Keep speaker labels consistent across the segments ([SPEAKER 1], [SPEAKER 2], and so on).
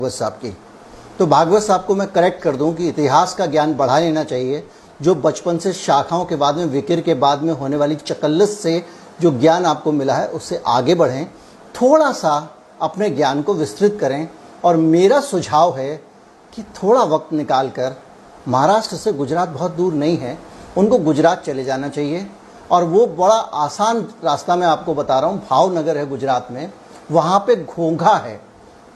[SPEAKER 1] भागवत साहब की। तो भागवत साहब को मैं करेक्ट कर दूं कि इतिहास का ज्ञान बढ़ा लेना चाहिए। जो बचपन से शाखाओं के बाद में विकिर के बाद में होने वाली चकल्लस से जो ज्ञान आपको मिला है उससे आगे बढ़ें, थोड़ा सा अपने ज्ञान को विस्तृत करें। और मेरा सुझाव है कि थोड़ा वक्त निकाल कर, महाराष्ट्र से गुजरात बहुत दूर नहीं है, उनको गुजरात चले जाना चाहिए। और वो बड़ा आसान रास्ता मैं आपको बता रहा हूँ, भावनगर है गुजरात में, वहाँ पे घोंघा है,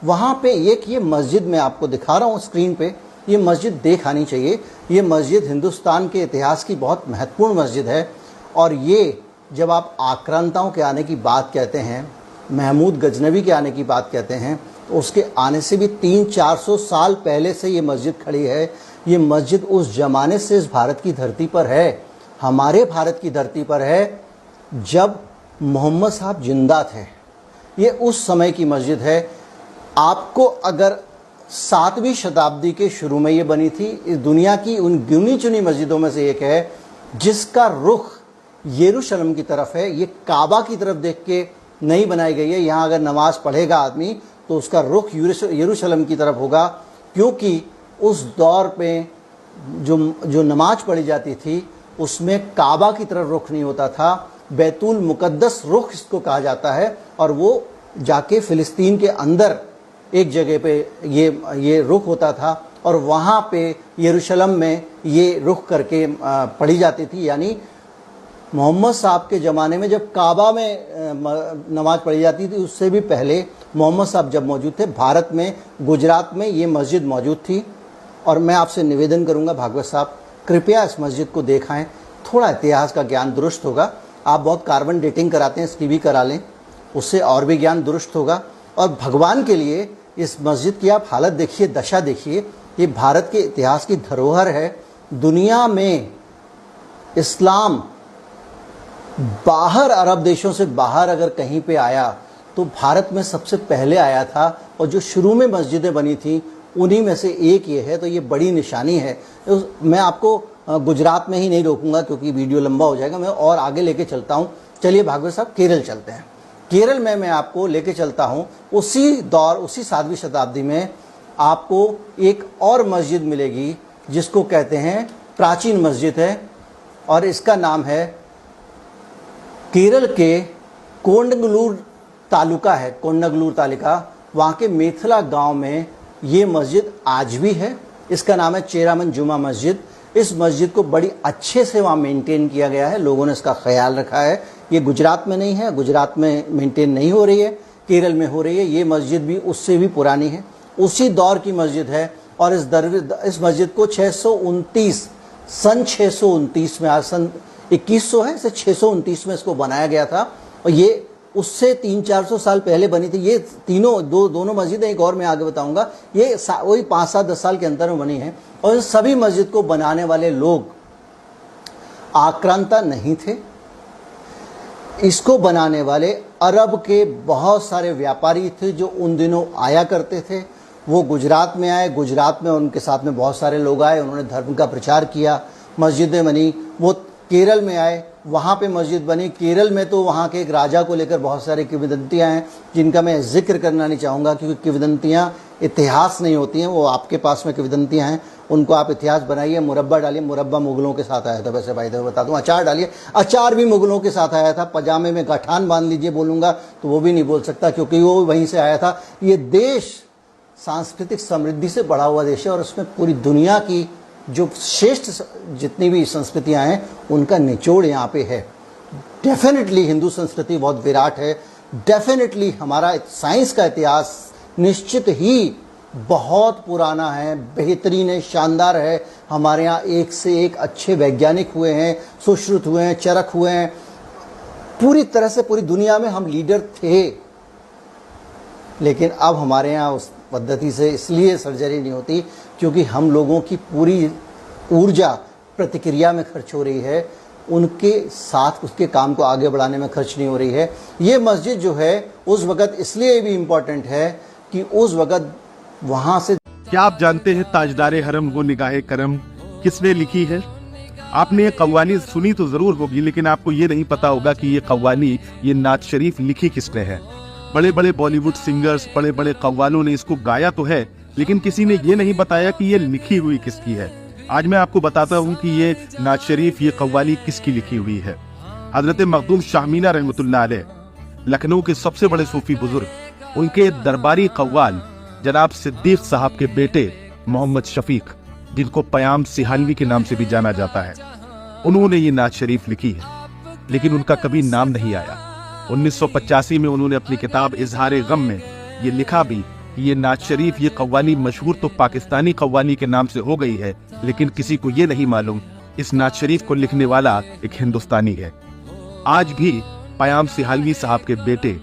[SPEAKER 1] वहाँ पे एक ये मस्जिद मैं आपको दिखा रहा हूँ स्क्रीन पे, ये मस्जिद देख आनी चाहिए। ये मस्जिद हिंदुस्तान के इतिहास की बहुत महत्वपूर्ण मस्जिद है। और ये जब आप आक्रांताओं के आने की बात कहते हैं, महमूद गजनवी के आने की बात कहते हैं, तो उसके आने से भी 300-400 साल पहले से ये मस्जिद खड़ी है। ये मस्जिद उस ज़माने से इस भारत की धरती पर है, हमारे भारत की धरती पर है, जब मोहम्मद साहब जिंदा थे। ये उस समय की मस्जिद है। आपको अगर 7वीं शताब्दी के शुरू में ये बनी थी, इस दुनिया की उन गिनी चुनी मस्जिदों में से एक है जिसका रुख यरूशलेम की तरफ है। ये काबा की तरफ देख के नहीं बनाई गई है। यहाँ अगर नमाज पढ़ेगा आदमी तो उसका रुख यरूशलेम की तरफ होगा, क्योंकि उस दौर पे जो नमाज पढ़ी जाती थी उसमें काबा की तरफ रुख नहीं होता था, बैतुल मुकद्दस रुख इसको कहा जाता है। और वो जाके फ़िलिस्तीन के अंदर एक जगह पे ये रुख होता था और वहाँ पे यरूशलेम में ये रुख करके पढ़ी जाती थी। यानी मोहम्मद साहब के ज़माने में जब काबा में नमाज पढ़ी जाती थी, उससे भी पहले मोहम्मद साहब जब मौजूद थे, भारत में गुजरात में ये मस्जिद मौजूद थी। और मैं आपसे निवेदन करूंगा भागवत साहब, कृपया इस मस्जिद को देखाएं, थोड़ा इतिहास का ज्ञान दुरुस्त होगा। आप बहुत कार्बन डेटिंग कराते हैं, इसकी भी करा लें, उससे और भी ज्ञान दुरुस्त होगा। और भगवान के लिए इस मस्जिद की आप हालत देखिए, दशा देखिए। ये भारत के इतिहास की धरोहर है। दुनिया में इस्लाम बाहर, अरब देशों से बाहर अगर कहीं पे आया तो भारत में सबसे पहले आया था। और जो शुरू में मस्जिदें बनी थी उन्हीं में से एक ये है। तो ये बड़ी निशानी है। मैं आपको गुजरात में ही नहीं रोकूंगा क्योंकि वीडियो लंबा हो जाएगा, मैं और आगे लेके चलता हूँ। चलिए भागवत साहब, केरल चलते हैं। केरल में मैं आपको लेके चलता हूँ उसी दौर, उसी 7वीं शताब्दी में आपको एक और मस्जिद मिलेगी जिसको कहते हैं प्राचीन मस्जिद है, और इसका नाम है, केरल के कोंडगलूर तालुका है, कोंडगलूर तालुका, वहाँ के मेथला गांव में ये मस्जिद आज भी है। इसका नाम है चेरामन जुमा मस्जिद। इस मस्जिद को बड़ी अच्छे से वहाँ मेंटेन किया गया है, लोगों ने इसका ख्याल रखा है। ये गुजरात में नहीं है, गुजरात में मेंटेन नहीं हो रही है, केरल में हो रही है। ये मस्जिद भी उससे भी पुरानी है, उसी दौर की मस्जिद है। और इस मस्जिद को 629 सन 629 में, आज सन 2100 है, इसे 629 में इसको बनाया गया था। और ये उससे 300-400 साल पहले बनी थी। ये दोनों मस्जिदें, एक और मैं आगे बताऊंगा, ये वही 5-7-10 साल के अंतर में बनी है। और इन सभी मस्जिद को बनाने वाले लोग आक्रांता नहीं थे। इसको बनाने वाले अरब के बहुत सारे व्यापारी थे जो उन दिनों आया करते थे। वो गुजरात में आए, गुजरात में उनके साथ में बहुत सारे लोग आए, उन्होंने धर्म का प्रचार किया, मस्जिदें बनी। वो केरल में आए, वहाँ पे मस्जिद बनी। केरल में तो वहाँ के एक राजा को लेकर बहुत सारी किंवदंतियाँ हैं जिनका मैं जिक्र करना नहीं चाहूँगा, क्योंकि किंवदंतियाँ इतिहास नहीं होती हैं, वो आपके पास में किंवदंतियाँ हैं, उनको आप इतिहास बनाइए। मुरब्बा डालिए, मुरब्बा मुगलों के साथ आया था, वैसे भाई बता दूँ। अचार डालिए, अचार भी मुगलों के साथ आया था। पजामे में गठान बांध लीजिए बोलूँगा तो वो भी नहीं बोल सकता, क्योंकि वो वहीं से आया था। ये देश सांस्कृतिक समृद्धि से बढ़ा हुआ देश है, और उसमें पूरी दुनिया की जो श्रेष्ठ जितनी भी संस्कृतियां हैं उनका निचोड़ यहाँ पे है। डेफिनेटली हिंदू संस्कृति बहुत विराट है। डेफिनेटली हमारा साइंस का इतिहास निश्चित ही बहुत पुराना है, बेहतरीन है, शानदार है। हमारे यहाँ एक से एक अच्छे वैज्ञानिक हुए हैं, सुश्रुत हुए हैं, चरक हुए हैं। पूरी तरह से पूरी दुनिया में हम लीडर थे। लेकिन अब हमारे यहाँ उस पद्धति से इसलिए सर्जरी नहीं होती क्योंकि हम लोगों की पूरी ऊर्जा प्रतिक्रिया में खर्च हो रही है, उनके साथ उसके काम को आगे बढ़ाने में खर्च नहीं हो रही है। ये मस्जिद जो है उस वक़्त इसलिए भी इम्पोर्टेंट है कि उस वक़्त वहाँ से।
[SPEAKER 2] क्या आप जानते हैं ताजदारे हरम वो निगाहे करम किसने लिखी है? आपने ये कव्वाली सुनी तो जरूर होगी, लेकिन आपको ये नहीं पता होगा कि ये कव्वाली, ये नात शरीफ लिखी किसने है। बड़े बड़े बॉलीवुड सिंगर्स, बड़े बड़े कव्वालों ने इसको गाया तो है, लेकिन किसी ने ये नहीं बताया कि ये लिखी हुई किसकी है। आज मैं आपको बताता हूँ कि ये नात शरीफ, ये कव्वाली किसकी लिखी हुई है। हजरत मखदूम शाह मीना रहमतुल्लाह अलैह, लखनऊ के सबसे बड़े सूफी बुजुर्ग, उनके दरबारी कव्वाल जनाब सिद्दीक साहब के बेटे मोहम्मद शफीक, जिनको पयाम सिहालवी के नाम से भी जाना जाता है, उन्होंने ये नात शरीफ लिखी है, लेकिन उनका कभी नाम नहीं आया। 1985 में उन्होंने अपनी किताब इजहार गम में ये लिखा भी कि ये नात शरीफ, ये कव्वाली मशहूर तो पाकिस्तानी कव्वाली के नाम से हो गई है, लेकिन किसी को ये नहीं मालूम इस नात शरीफ को लिखने वाला एक हिंदुस्तानी है। आज भी पयाम सिहालवी साहब के बेटे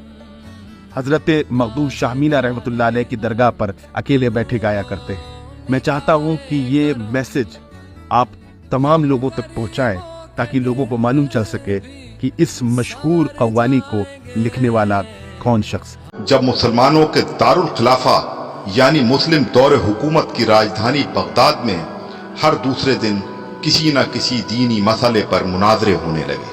[SPEAKER 2] हजरत मखदूम शाह मीना रहमतुल्लाह अलैह की दरगाह पर अकेले बैठे गाया करते हैं। मैं चाहता हूं कि ये मैसेज आप तमाम लोगों तक पहुंचाएं, ताकि लोगों को मालूम चल सके कि इस मशहूर कव्वाली को लिखने वाला कौन शख्स।
[SPEAKER 3] जब मुसलमानों के दारुल खिलाफा यानी मुस्लिम दौर हुकूमत की राजधानी बगदाद में हर दूसरे दिन किसी न किसी दीनी मसले पर मुनाजरे होने लगे,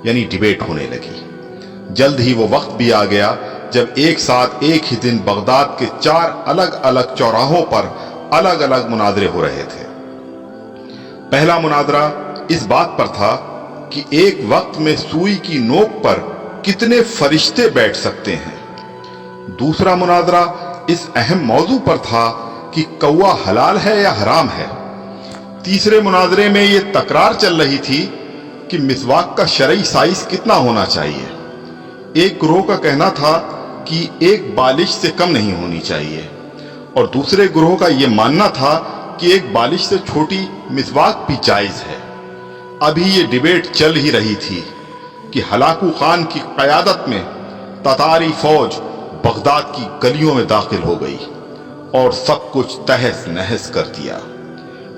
[SPEAKER 3] यानी डिबेट होने लगी। जल्द ही वो वक्त भी आ गया जब एक साथ एक ही दिन बगदाद के 4 अलग अलग चौराहों पर अलग अलग मुनाजरे हो रहे थे। पहला मुनाजरा इस बात पर था कि एक वक्त में सुई की नोक पर कितने फरिश्ते बैठ सकते हैं। दूसरा मुनाजरा इस अहम मौजू पर था कि कौवा हलाल है या हराम है। तीसरे मुनाजरे में यह तकरार चल रही थी कि मिसवाक का शरई साइज कितना होना चाहिए। एक ग्रोह का कहना था कि एक बालिश से कम नहीं होनी चाहिए, और दूसरे ग्रोह का यह मानना था कि एक बालिश से छोटी मिसवाक भी जायज है। अभी ये डिबेट चल ही रही थी कि हलाकू खान की क़यादत में ततारी फौज बगदाद की गलियों में दाखिल हो गई और सब कुछ तहस नहस कर दिया।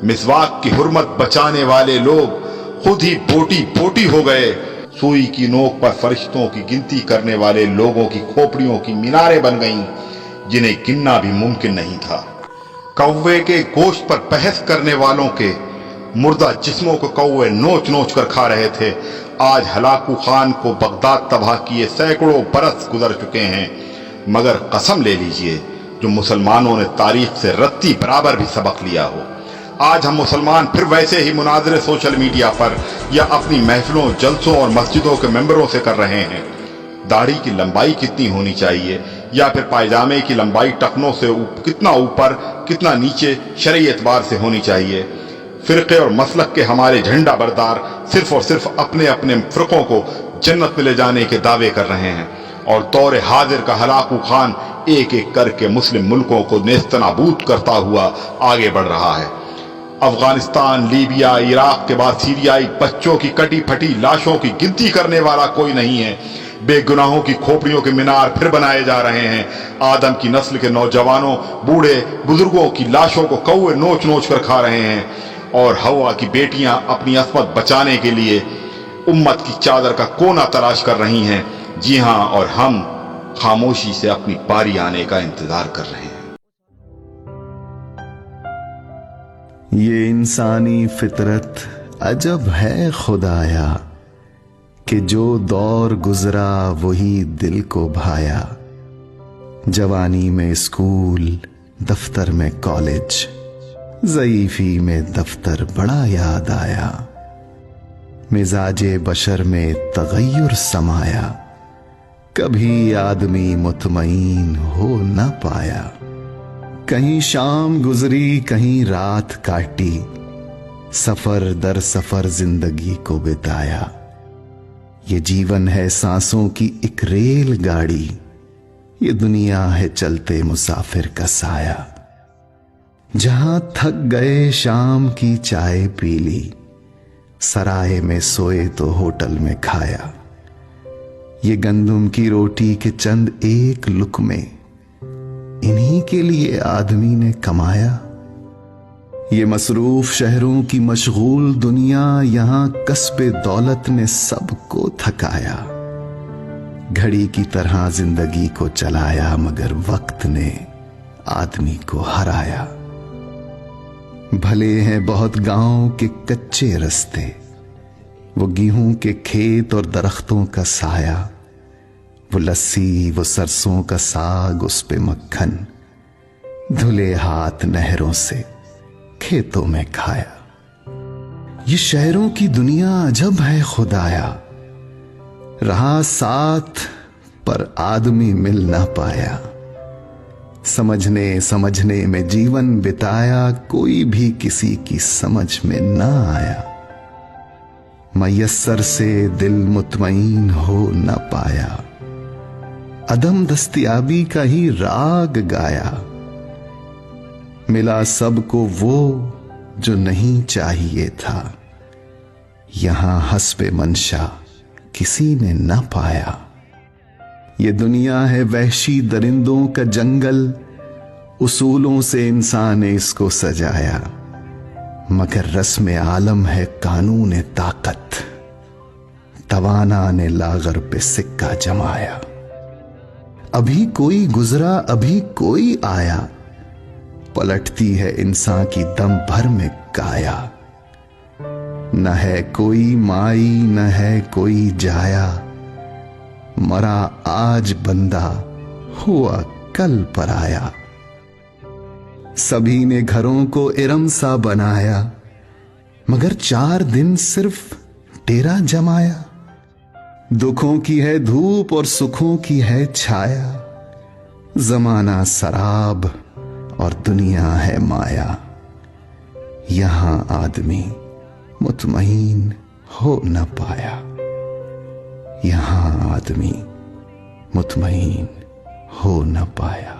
[SPEAKER 3] मिसवाक की हुर्मत बचाने वाले लोग खुद ही बोटी बोटी हो गए। सुई की नोक पर फरिश्तों की गिनती करने वाले लोगों की खोपड़ियों की मीनारें बन गईं, जिन्हें गिनना भी मुमकिन नहीं था। कौवे के गोश्त पर बहस करने वालों के मुर्दा जिस्मों को कौवे नोच नोच कर खा रहे थे। आज हलाकू खान को बगदाद तबाह किए सैकड़ों बरस गुजर चुके हैं, मगर कसम ले लीजिए जो मुसलमानों ने तारीख से रत्ती बराबर भी सबक लिया हो। आज हम मुसलमान फिर वैसे ही मुनाजरे सोशल मीडिया पर या अपनी महफिलों, जलसों और मस्जिदों के मेंबरों से कर रहे हैं। दाढ़ी की लंबाई कितनी होनी चाहिए, या फिर पायजामे की लंबाई टखनों से कितना ऊपर कितना नीचे शरई एतबार से होनी चाहिए। फिरके और मसलक के हमारे झंडा बरदार सिर्फ और सिर्फ अपने अपने फिरकों को जन्नत में ले जाने के दावे कर रहे हैं, और दौरे हाजिर का हलाकू खान एक एक करके मुस्लिम मुल्कों को नेस्तनाबूद करता हुआ आगे बढ़ रहा है। अफगानिस्तान, लीबिया, इराक के बाद सीरियाई बच्चों की कटी फटी लाशों की गिनती करने वाला कोई नहीं है। बेगुनाहों की खोपड़ियों के मीनार फिर बनाए जा रहे हैं। आदम की नस्ल के नौजवानों, बूढ़े बुजुर्गों की लाशों को कौवे नोच नोच कर खा रहे हैं, और हवा की बेटियां अपनी अस्मत बचाने के लिए उम्मत की चादर का कोना तलाश कर रही हैं। जी हां, और हम खामोशी से अपनी बारी आने का इंतजार कर रहे हैं।
[SPEAKER 4] ये इंसानी फितरत अजब है खुदाया, कि जो दौर गुजरा वही दिल को भाया। जवानी में स्कूल, दफ्तर में कॉलेज, ज़ईफ़ी में दफ्तर बड़ा याद आया। मिजाजे बशर में तगय्युर समाया, कभी आदमी मुतमईन हो न पाया। कहीं शाम गुजरी, कहीं रात काटी, सफर दर सफर जिंदगी को बिताया। ये जीवन है सांसों की एक रेल गाड़ी, ये दुनिया है चलते मुसाफिर का साया। जहां थक गए शाम की चाय पी ली, सराय में सोए तो होटल में खाया। ये गंदुम की रोटी के चंद एक लुक़मे, इन्हीं के लिए आदमी ने कमाया। ये मसरूफ शहरों की मशगूल दुनिया, यहां कस्बे दौलत ने सबको थकाया। घड़ी की तरह जिंदगी को चलाया, मगर वक्त ने आदमी को हराया। भले हैं बहुत गांव के कच्चे रस्ते, वो गेहूं के खेत और दरख्तों का साया, वो लस्सी, वो सरसों का साग, उस पे मक्खन। धुले हाथ नहरों से खेतों में खाया। ये शहरों की दुनिया अजब है खुदाया, रहा साथ पर आदमी मिल ना पाया। समझने समझने में जीवन बिताया, कोई भी किसी की समझ में ना आया। मयस्सर से दिल मुतमईन हो न पाया, अदम दस्तयाबी का ही राग गाया। मिला सबको वो जो नहीं चाहिए था, यहां हस्बे मंशा किसी ने न पाया। ये दुनिया है वहशी दरिंदों का जंगल, उसूलों से इंसान ने इसको सजाया। मगर रस्म आलम है कानून ताकत, तवाना ने लागर पे सिक्का जमाया। अभी कोई गुजरा अभी कोई आया, पलटती है इंसान की दम भर में काया। न है कोई माई न है कोई जाया, मरा आज बंदा हुआ कल पराया। सभी ने घरों को इरम सा बनाया, मगर 4 दिन सिर्फ डेरा जमाया। दुखों की है धूप और सुखों की है छाया, जमाना शराब और दुनिया है माया। यहां आदमी मुतमईन हो न पाया, यहां आदमी मुतमईन हो न पाया।